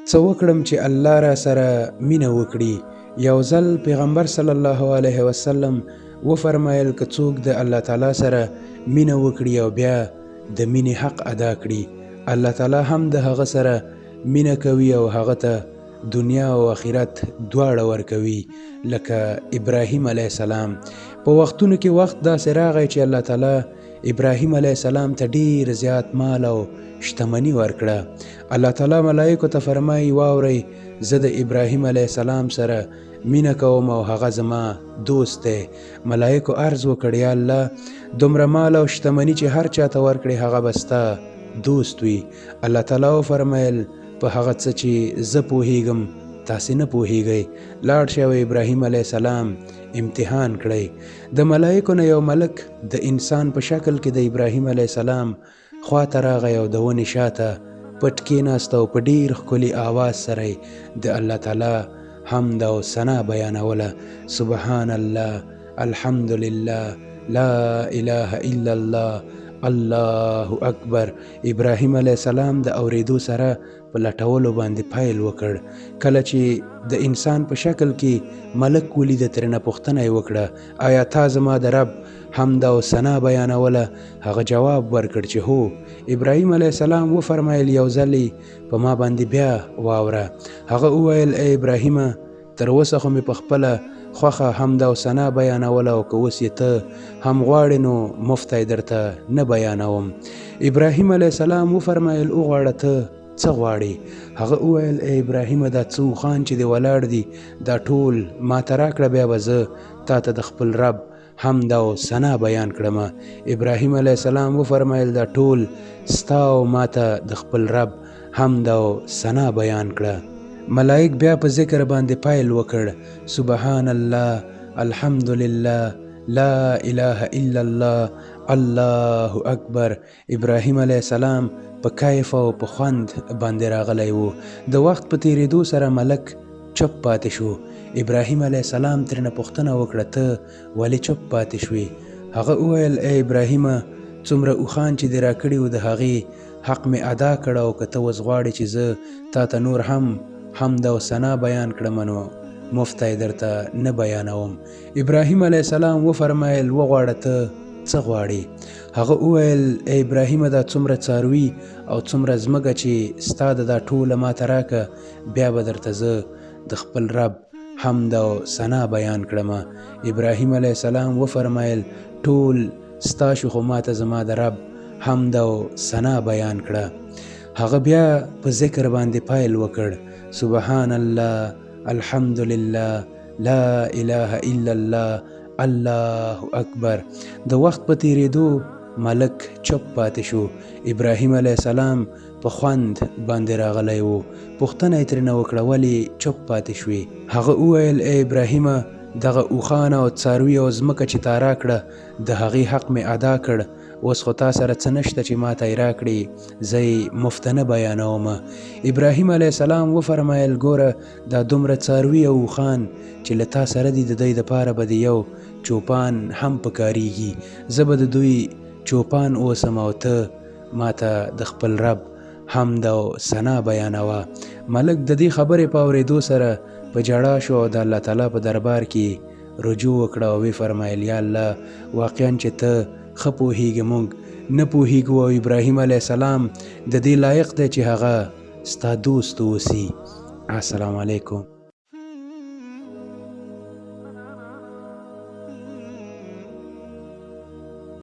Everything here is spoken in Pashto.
څه وکړم چې الله را سره مینه وکړي. یو ځل پیغمبر صلی الله علیه وسلم وفرمایل که څوک د الله تعالی سره مینه وکړي او بیا د مینې حق ادا کړي، الله تعالی هم د هغه سره مینه کوي او هغه ته دنیا او آخرت دواړه ورکوي. لکه ابراهیم علیه السلام په وختونو کې وخت داسې راغی چې الله تعالی ابراهیم علیه السلام ته ډیر زیات مال او شتمني ورکړه. الله تعالی ملائکو ته فرمایي واورئ زه د ابراهیم علیه السلام سره مینه کوم او هغه زما دوست دی. ملائکو عرض وکړ یا الله دومره مال او شتمني چې هر چاته ورکړي هغه به ستا دوست وي. الله تعالی وفرمیل په هغه څه چې زه پوهیږم تاسې نه پوهیږئ. لاړ شئ او ابراهیم علیه السلام امتحان کړئ. د ملائکو نه یو ملک د انسان په شکل کې د ابراهیم علیه السلام خواته راغی او د ونې شاته پټ کېناست او په ډېر ښکلي آواز سره د الله تعالی حمد او ثنا بیانوله. سبحان الله، الحمدلله، لا اله الا الله، الله اکبر. ابراهیم علیه السلام د اوریدو سره په لټولو باندې پیل وکړ. کله چې د انسان په شکل کې ملک ولید ترنه پوښتنه یې وکړه آیا تا زما د رب حمد او ثنا بیانوله؟ هغه جواب ورکړ چې هو. ابراهیم علیه السلام وفرمایل یو ځل په ما باندې بیا واوره. هغه وویل ای ابراهیمه تر اوسه خو مې په خپله خوښه حمد او ثنا بیانوله او که اوس یې ته هم غواړې نو مفتی درته نه بیانوم. ابراهیم علیه السلام وفرمایل وغواړه ته څه غواړې؟ هغه وویل ای ابراهیمه دا څه اوښان چې دی ولاړ دي دا ټول ما ته راکړه بیا به زه تا ته د خپل رب حمد او ثنا بیان کړم. ابراهیم علیه السلام وفرمایل دا ټول ستا او ما ته د خپل رب حمد او ثنا بیان کړه. ملائک بیا په ذکر باندې پیل وکړ. سبحان الله، الحمدلله، لا اله الا الله، الله اکبر. ابراهیم علیه السلام په کیف او په خوند باندې راغلی و. د وخت په تیریدو سره ملک چپ پاتې شو. ابراهیم علیه السلام ترنه پوښتنه وکړه ته ولې چپ پاتې شوې؟ هغه وویل ای ابراهیمه څومره اوښان چې دې راکړي وو د هغې حق مې ادا کړ او که ته اوس غواړې چې زه تا ته نور هم حمد او ثنا بیان کړم نو مفتی درته نه بیانوم. ابراهیم علیه السلام وفرمایل وغواړه ته څه غواړې؟ هغه وویل ای ابراهیمه دا څومره څاروي او څومره ځمکه چې ستا د دا ټوله ماته راکه بیا به درته زه د خپل رب حمد او ثنا بیان کړم. ابراهیم علیه السلام وفرمایل ټول ستا شو خو ماته زما د رب حمد او ثنا بیان کړه. هغه بیا په ذکر باندې پیل وکړ. سبحان الله، الحمدلله، لا اله الا الله، الله اکبر. د وخت په تیریدو ملک چپ پاتې شو. ابراهیم علیه السلام په خوند باندې راغلی و. پوښتنه یې ترنه وکړه ولې چپ پاتې شوې؟ هغه وویل ای ابراهیمه دغه اوښان او څاروي او ځمکه چې تا راکړه د هغې حق مې ادا کړ. اوس خو تا سره څه نشته چې ما ته یې راکړې زه یې مفت نه بیانومه. ابراهیم علیه السلام وفرمایل ګوره دا دومره څاروي او اوښان چې له تا سره دي د دوی دپاره به د یو چوپان هم پکارېږي. زه به د دوی چوپان اوسم او ته ما ته د خپل رب حمد او ثنا بیانوه. ملک د دې خبرې په اورېدو سره په ژړا شو او د الله تعالی په دربار کې رجوع وکړه او وی فرمایل یا الله واقعا چې ته ښه پوهیږې موږ نه پوهیږو او ابراهیم علیه السلام د دې لایق دی چې هغه ستا دوست اوسي. السلام علیکم.